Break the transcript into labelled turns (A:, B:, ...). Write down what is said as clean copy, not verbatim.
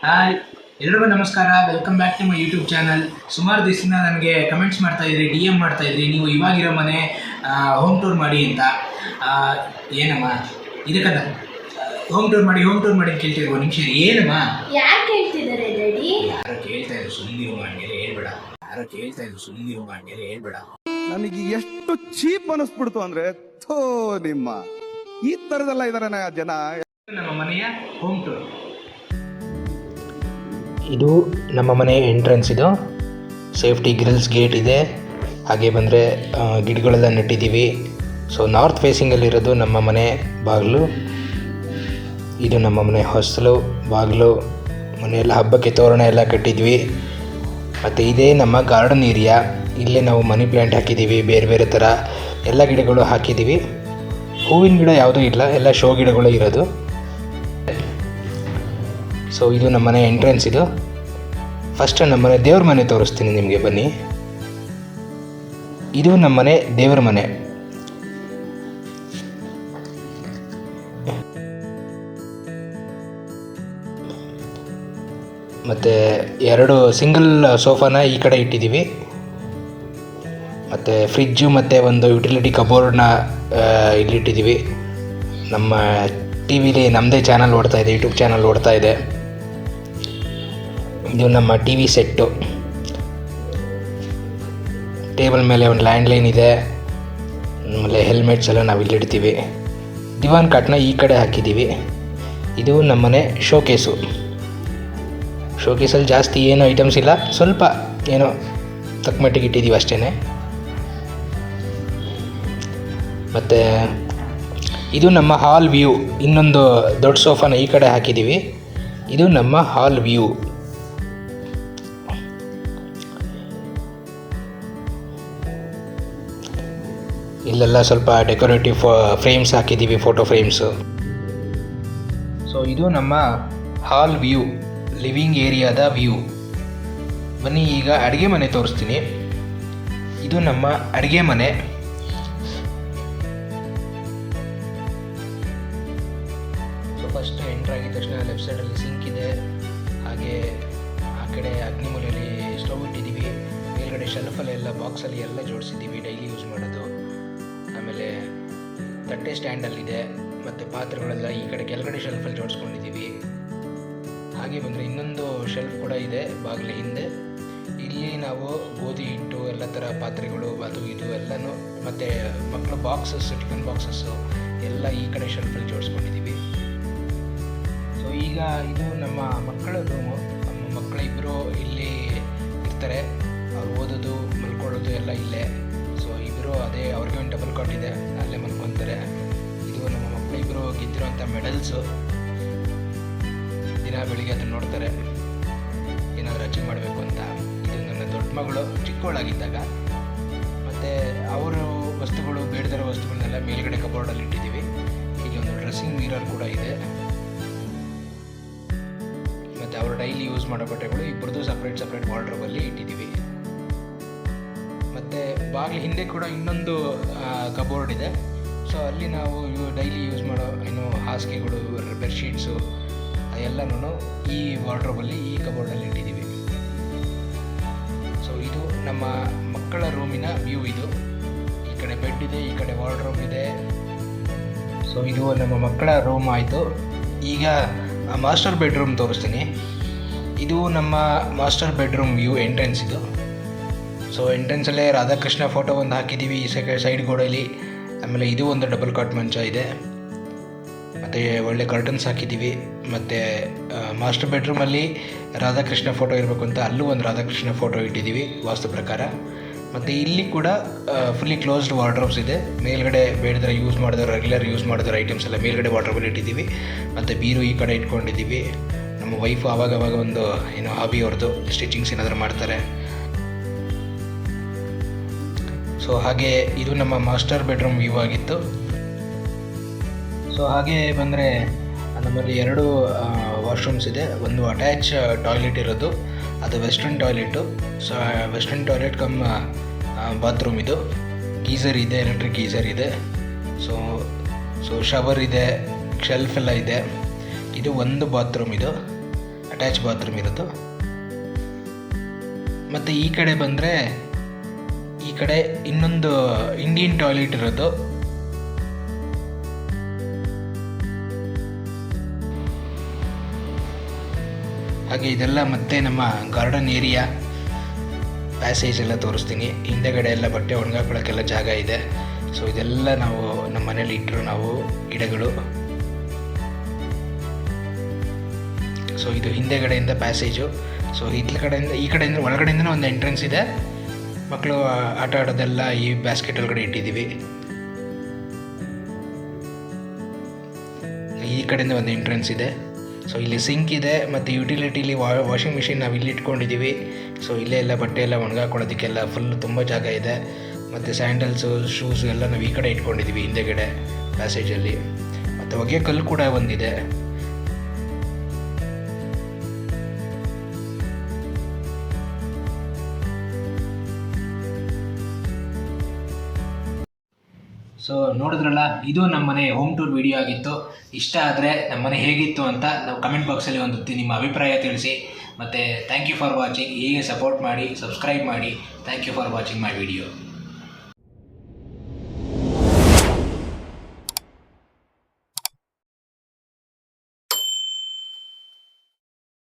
A: Hi, ಎಲ್ರಿಗೂ ನಮಸ್ಕಾರ. Welcome back to my YouTube channel. ಸುಮಾರು ದಿವಸದಿಂದ ನನಗೆ ಕಮೆಂಟ್ಸ್ ಮಾಡ್ತಾಯಿದ್ರಿ, ಡಿ ಎಮ್ ಮಾಡ್ತಾಯಿದ್ರಿ, ನೀವು ಇವಾಗಿರೋ ಮನೆ ಹೋಮ್ ಟೂರ್ ಮಾಡಿ ಅಂತ. ಏನಮ್ಮ ಇದಕ್ಕದ ಹೋಮ್ ಟೂರ್ ಮಾಡಿ ಅಂತ ಕೇಳ್ತಿದ್ರು. ನಿಮಿಷ ಏನಮ್ಮ
B: ಯಾಕೆ ಹೇಳ್ತಿದ್ದಾರೆ ಡ್ಯಾಡಿ?
A: ಯಾರೋ ಕೇಳ್ತಾ ಇದ್ರು, ಸುಮ್ಮನಿರು ಮಾಡ್ಯಾರೆ ಹೇಳ್ಬೇಡ.
C: ನನಗೆ ಎಷ್ಟು ಚೀಪ್ ಅನಿಸ್ಬಿಡ್ತು ಅಂದ್ರೆ, ಥೋ ನಿಮ್ಮ ಈ ತರದೆಲ್ಲ ಇದಾರೆ ಜನ.
A: ನಮ್ಮ ಮನೆಯ ಹೋಮ್ ಟೂರ್.
D: ಇದು ನಮ್ಮ ಮನೆ ಎಂಟ್ರೆನ್ಸ್. ಇದು ಸೇಫ್ಟಿ ಗ್ರಿಲ್ಸ್ ಗೇಟ್ ಇದೆ. ಹಾಗೆ ಬಂದರೆ ಗಿಡಗಳೆಲ್ಲ ನೆಟ್ಟಿದ್ದೀವಿ. ಸೊ ನಾರ್ತ್ ಫೇಸಿಂಗಲ್ಲಿರೋದು ನಮ್ಮ ಮನೆ ಬಾಗಿಲು. ಇದು ನಮ್ಮ ಮನೆ ಹೊಸಲು ಬಾಗಿಲು. ಮನೆಯೆಲ್ಲ ಹಬ್ಬಕ್ಕೆ ತೋರಣ ಎಲ್ಲ ಕಟ್ಟಿದ್ವಿ. ಮತ್ತು ಇದೇ ನಮ್ಮ ಗಾರ್ಡನ್ ಏರಿಯಾ. ಇಲ್ಲೇ ನಾವು ಮನಿ ಪ್ಲ್ಯಾಂಟ್ ಹಾಕಿದ್ದೀವಿ, ಬೇರೆ ಬೇರೆ ಥರ ಎಲ್ಲ ಗಿಡಗಳು ಹಾಕಿದ್ದೀವಿ. ಹೂವಿನ ಗಿಡ ಯಾವುದೂ ಇಲ್ಲ, ಎಲ್ಲ ಶೋ ಗಿಡಗಳು ಇರೋದು. ಸೊ ಇದು ನಮ್ಮನೆ ಎಂಟ್ರೆನ್ಸ್. ಇದು ಫಸ್ಟ್ ನಮ್ಮನೆ ದೇವ್ರ ಮನೆ ತೋರಿಸ್ತೀನಿ ನಿಮಗೆ, ಬನ್ನಿ. ಇದು ನಮ್ಮನೆ ದೇವ್ರ ಮನೆ. ಮತ್ತು 2 ಸಿಂಗಲ್ ಸೋಫಾನ ಈ ಕಡೆ ಇಟ್ಟಿದ್ದೀವಿ. ಮತ್ತು ಫ್ರಿಜ್ಜು ಮತ್ತು ಒಂದು ಯುಟಿಲಿಟಿ ಕಬೋರ್ಡ್ನ ಇಲ್ಲಿಟ್ಟಿದ್ದೀವಿ. ನಮ್ಮ ಟಿ ವಿಲಿ ನಮ್ಮದೇ ಚಾನಲ್ ಓಡ್ತಾ ಇದೆ, ಯೂಟ್ಯೂಬ್ ಚಾನಲ್ ಓಡ್ತಾ ಇದೆ. ಇದು ನಮ್ಮ ಟಿ ವಿ ಸೆಟ್ಟು. ಟೇಬಲ್ ಮೇಲೆ ಒಂದು ಲ್ಯಾಂಡ್ಲೈನ್ ಇದೆ. ಆಮೇಲೆ ಹೆಲ್ಮೆಟ್ಸ್ ಎಲ್ಲ ನಾವು ಇಲ್ಲಿಡ್ತೀವಿ. ದಿವಾನ್ ಕಾಟ್ನ ಈ ಕಡೆ ಹಾಕಿದ್ದೀವಿ. ಇದು ನಮ್ಮನೆ ಶೋಕೇಸು. ಶೋಕೇಸಲ್ಲಿ ಜಾಸ್ತಿ ಏನೂ ಐಟಮ್ಸ್ ಇಲ್ಲ, ಸ್ವಲ್ಪ ಏನೋ ತಕ್ಕಮಟ್ಟಿಗೆ ಇಟ್ಟಿದ್ದೀವಿ ಅಷ್ಟೇ. ಮತ್ತು ಇದು ನಮ್ಮ ಹಾಲ್ ವ್ಯೂ. ಇನ್ನೊಂದು ದೊಡ್ಡ ಸೋಫಾನ ಈ ಕಡೆ ಹಾಕಿದ್ದೀವಿ. ಇದು ನಮ್ಮ ಹಾಲ್ ವ್ಯೂ. ಇಲ್ಲೆಲ್ಲ ಸ್ವಲ್ಪ ಡೆಕೋರೇಟಿವ್ ಫ್ರೇಮ್ಸ್ ಹಾಕಿದ್ದೀವಿ, ಫೋಟೋ ಫ್ರೇಮ್ಸು. ಸೊ ಇದು ನಮ್ಮ ಹಾಲ್ ವ್ಯೂ, ಲಿವಿಂಗ್ ಏರಿಯಾದ ವ್ಯೂ. ಬನ್ನಿ ಈಗ ಅಡುಗೆ ಮನೆ ತೋರಿಸ್ತೀನಿ. ಇದು ನಮ್ಮ ಅಡುಗೆ ಮನೆ. ಸೊ ಫಸ್ಟ್ ಎಂಟ್ರ್ ಆಗಿದ ತಕ್ಷಣ ಲೆಫ್ಟ್ ಸೈಡಲ್ಲಿ ಸಿಂಕ್ ಇದೆ. ಹಾಗೆ ಆ ಕಡೆ ಅಗ್ನಿಮೂಲೆಯಲ್ಲಿ ಸ್ಟವ್ ಇಟ್ಟಿದ್ದೀವಿ. ಮೇಲ್ಗಡೆ ಶೆಲ್ಫಲ್ಲೆಲ್ಲ ಬಾಕ್ಸಲ್ಲಿ ಎಲ್ಲ ಜೋಡಿಸಿದ್ದೀವಿ, ಡೈಲಿ ಯೂಸ್ ಮಾಡೋದು. ಆಮೇಲೆ ತಟ್ಟೆ ಸ್ಟ್ಯಾಂಡಲ್ಲಿದೆ. ಮತ್ತು ಪಾತ್ರೆಗಳೆಲ್ಲ ಈ ಕಡೆ ಕೆಳಗಡೆ ಶೆಲ್ಫಲ್ಲಿ ಜೋಡಿಸ್ಕೊಂಡಿದ್ದೀವಿ. ಹಾಗೆ ಬಂದರೆ ಇನ್ನೊಂದು ಶೆಲ್ಫ್ ಕೂಡ ಇದೆ ಬಾಗಿಲ ಹಿಂದೆ. ಇಲ್ಲಿ ನಾವು ಗೋಧಿ ಹಿಟ್ಟು ಎಲ್ಲ ಥರ ಪಾತ್ರೆಗಳು, ಅದು ಇದು ಎಲ್ಲನೂ, ಮತ್ತು ಮಕ್ಕಳ ಬಾಕ್ಸಸ್ಸು, ಟಿಫನ್ ಬಾಕ್ಸಸ್ಸು ಎಲ್ಲ ಈ ಕಡೆ ಶೆಲ್ಫಲ್ಲಿ ಜೋಡಿಸ್ಕೊಂಡಿದ್ದೀವಿ. ಸೊ ಈಗ ಇದು ನಮ್ಮ ಮಕ್ಕಳ ರೂಮು. ನಮ್ಮ ಮಕ್ಕಳು ಇಬ್ಬರು ಇಲ್ಲಿ ಇರ್ತಾರೆ. ಅವ್ರು ಓದೋದು, ಮಲ್ಕೊಳ್ಳೋದು ಎಲ್ಲ ಇಲ್ಲೇ. ಸೊ ಇಬ್ಬರು ಅದೇ, ಅವ್ರಿಗೆ ಒಂದು ಡಬಲ್ ಕಾಟ್ ಇದೆ, ಅಲ್ಲೇ ಮಲ್ಕೊತಾರೆ. ಇದು ನಮ್ಮ ಮಕ್ಕಳು ಇಬ್ಬರು ಗೆದ್ದಿರೋಂಥ ಮೆಡಲ್ಸು. ದಿನ ಬೆಳಿಗ್ಗೆ ಅದನ್ನು ನೋಡ್ತಾರೆ, ಏನಾದರೂ ಅಚೀವ್ ಮಾಡಬೇಕು ಅಂತ. ಇದು ನನ್ನ ದೊಡ್ಡ ಮಗಳು ಚಿಕ್ಕವಳಾಗಿದ್ದಾಗ. ಮತ್ತು ಅವರು ವಸ್ತುಗಳು, ಬೇಡದಿರೋ ವಸ್ತುಗಳನ್ನೆಲ್ಲ ಮೇಲ್ಗಡೆ ಕಬೋರ್ಡಲ್ಲಿ ಇಟ್ಟಿದ್ದೀವಿ. ಇಲ್ಲಿ ಒಂದು ಡ್ರೆಸ್ಸಿಂಗ್ ಮಿರರ್ ಕೂಡ ಇದೆ. ಮತ್ತು ಅವರು ಡೈಲಿ ಯೂಸ್ ಮಾಡೋ ಬಟ್ಟೆಗಳು ಇಬ್ಬರದು ಸಪ್ರೇಟ್ ವಾರ್ಡ್ರೋಬಲ್ಲಿ ಇಟ್ಟಿದ್ದೀವಿ. ಮತ್ತು ಬಾಗಿಲು ಹಿಂದೆ ಕೂಡ ಇನ್ನೊಂದು ಕಬೋರ್ಡ್ ಇದೆ. ಸೊ ಅಲ್ಲಿ ನಾವು ಡೈಲಿ ಯೂಸ್ ಮಾಡೋ ಏನು ಹಾಸಿಗೆಗಳು, ಬೆಡ್ಶೀಟ್ಸು ಎಲ್ಲನೂ ಈ ವಾರ್ಡ್ರೋಬಲ್ಲಿ, ಈ ಕಬೋರ್ಡಲ್ಲಿ ಇಟ್ಟಿದ್ದೀವಿ. ಸೊ ಇದು ನಮ್ಮ ಮಕ್ಕಳ ರೂಮಿನ ವ್ಯೂ. ಇದು ಈ ಕಡೆ ಬೆಡ್ ಇದೆ, ಈ ಕಡೆ ವಾರ್ಡ್ರೋಬ್ ಇದೆ. ಸೊ ಇದು ನಮ್ಮ ಮಕ್ಕಳ ರೂಮ್ ಆಯಿತು. ಈಗ ಮಾಸ್ಟರ್ ಬೆಡ್ರೂಮ್ ತೋರಿಸ್ತೀನಿ. ಇದು ನಮ್ಮ ಮಾಸ್ಟರ್ ಬೆಡ್ರೂಮ್ ವ್ಯೂ, ಎಂಟ್ರೆನ್ಸ್ ಇದು. ಸೊ ಎಂಟ್ರೆನ್ಸಲ್ಲೇ ರಾಧಾಕೃಷ್ಣ ಫೋಟೋ ಒಂದು ಹಾಕಿದ್ದೀವಿ ಈ ಸೈಡ್ ಗೋಡೆಯಲ್ಲಿ. ಆಮೇಲೆ ಇದು ಒಂದು ಡಬಲ್ ಕಾಟ್ ಮಂಚ ಇದೆ. ಮತ್ತು ಒಳ್ಳೆ ಕರ್ಟನ್ಸ್ ಹಾಕಿದ್ದೀವಿ. ಮತ್ತು ಮಾಸ್ಟರ್ ಬೆಡ್ರೂಮಲ್ಲಿ ರಾಧಾಕೃಷ್ಣ ಫೋಟೋ ಇರಬೇಕು ಅಂತ ಅಲ್ಲೂ ಒಂದು ರಾಧಾಕೃಷ್ಣ ಫೋಟೋ ಇಟ್ಟಿದ್ದೀವಿ ವಾಸ್ತು ಪ್ರಕಾರ. ಮತ್ತು ಇಲ್ಲಿ ಕೂಡ ಫುಲ್ಲಿ ಕ್ಲೋಸ್ಡ್ ವಾರ್ಡ್ರೋಬ್ಸ್ ಇದೆ. ಮೇಲ್ಗಡೆ ಬೇಡದ್ರೆ ಯೂಸ್ ಮಾಡಿದ್ರೆ, ರೆಗ್ಯುಲರ್ ಯೂಸ್ ಮಾಡಿದ್ರೆ ಐಟಮ್ಸ್ ಎಲ್ಲ ಮೇಲ್ಗಡೆ ವಾರ್ಡ್ರೋಬಲ್ಲಿ ಇಟ್ಟಿದ್ದೀವಿ. ಮತ್ತು ಬೀರು ಈ ಕಡೆ ಇಟ್ಕೊಂಡಿದ್ದೀವಿ. ನಮ್ಮ ವೈಫು ಆವಾಗವಾಗ ಒಂದು ಏನೋ ಹಾಬಿ ಅವ್ರದ್ದು, ಸ್ಟಿಚಿಂಗ್ಸ್ ಏನಾದರೂ ಮಾಡ್ತಾರೆ. ಸೊ ಹಾಗೆ ಇದು ನಮ್ಮ ಮಾಸ್ಟರ್ ಬೆಡ್ರೂಮ್ ವ್ಯೂ ಆಗಿತ್ತು. ಸೊ ಹಾಗೆ ಬಂದರೆ ನಮ್ಮಲ್ಲಿ 2 ವಾಶ್ರೂಮ್ಸ್ ಇದೆ. ಒಂದು ಅಟ್ಯಾಚ್ ಟಾಯ್ಲೆಟ್ ಇರೋದು, ಅದು western toilet. So western toilet come bathroom ಇದು. ಗೀಸರ್ ಇದೆ, ಎಲೆಕ್ಟ್ರಿಕ್ ಗೀಸರ್ ಇದೆ. ಸೊ ಶವರ್ ಇದೆ, ಶೆಲ್ಫ್ ಎಲ್ಲ ಇದೆ. ಇದು ಒಂದು ಬಾತ್ರೂಮ್ ಇದು. ಅಟ್ಯಾಚ್ ಬಾತ್ರೂಮ್ ಇರೋದು. ಮತ್ತು ಈ ಕಡೆ ಬಂದರೆ ಈ ಕಡೆ ಇನ್ನೊಂದು ಇಂಡಿಯನ್ ಟಾಯ್ಲೆಟ್ ಇರೋದು. ಹಾಗೆ ಇದೆಲ್ಲ ಮತ್ತೆ ನಮ್ಮ ಗಾರ್ಡನ್ ಏರಿಯಾ, ಪ್ಯಾಸೇಜ್ ಎಲ್ಲ ತೋರಿಸ್ತೀನಿ. ಹಿಂದೆಗಡೆ ಎಲ್ಲ ಬಟ್ಟೆ ಒಣಗಾಕೊಳ್ಳೋಕ್ಕೆಲ್ಲ ಜಾಗ ಇದೆ. ಸೊ ಇದೆಲ್ಲ ನಾವು ನಮ್ಮ ಮನೇಲಿ ಇಟ್ಟರು ನಾವು ಗಿಡಗಳು. ಸೊ ಇದು ಹಿಂದೆಗಡೆಯಿಂದ ಪ್ಯಾಸೇಜು. ಸೊ ಈ ಕಡೆಯಿಂದ ಒಳಗಡೆಯಿಂದ ಒಂದು ಎಂಟ್ರೆನ್ಸ್ ಇದೆ. ಮಕ್ಕಳು ಆಟ ಆಡೋದೆಲ್ಲ ಈ ಬ್ಯಾಸ್ಕೆಟ್ ಒಳಗಡೆ ಇಟ್ಟಿದ್ದೀವಿ. ಈ ಕಡೆಯಿಂದ ಒಂದು ಎಂಟ್ರೆನ್ಸ್ ಇದೆ. ಸೊ ಇಲ್ಲಿ ಸಿಂಕ್ ಇದೆ ಮತ್ತು ಯುಟಿಲಿಟಿಲಿ ವಾಷಿಂಗ್ ಮಿಷಿನ್ ನಾವು ಇಲ್ಲಿ ಇಟ್ಕೊಂಡಿದ್ದೀವಿ. ಸೊ ಇಲ್ಲೇ ಎಲ್ಲ ಬಟ್ಟೆ ಎಲ್ಲ ಒಣಗಾಕೊಳ್ಳೋದಕ್ಕೆಲ್ಲ ಫುಲ್ ತುಂಬ ಜಾಗ ಇದೆ. ಮತ್ತು ಸ್ಯಾಂಡಲ್ಸು, ಶೂಸು ಎಲ್ಲ ನಾವು ಈ ಕಡೆ ಇಟ್ಕೊಂಡಿದ್ದೀವಿ ಹಿಂದೆಗಡೆ ಪ್ಯಾಸೇಜಲ್ಲಿ. ಮತ್ತು ಹೊಗೆ ಕಲ್ಲು ಕೂಡ ಒಂದಿದೆ. ಸೊ ನೋಡಿದ್ರಲ್ಲ, ಇದು ನಮ್ಮ ಮನೆ ಹೋಮ್ ಟೂರ್ ವಿಡಿಯೋ ಆಗಿತ್ತು. ಇಷ್ಟ ಆದರೆ ನಮ್ಮ ಮನೆ ಹೇಗಿತ್ತು ಅಂತ ನಾವು ಕಮೆಂಟ್ ಬಾಕ್ಸಲ್ಲಿ ಒಂದು ನಿಮ್ಮ ಅಭಿಪ್ರಾಯ ತಿಳಿಸಿ. ಮತ್ತು ಥ್ಯಾಂಕ್ ಯು ಫಾರ್ ವಾಚಿಂಗ್. ಹೀಗೆ ಸಪೋರ್ಟ್ ಮಾಡಿ, ಸಬ್ಸ್ಕ್ರೈಬ್ ಮಾಡಿ. Thank you for watching my video.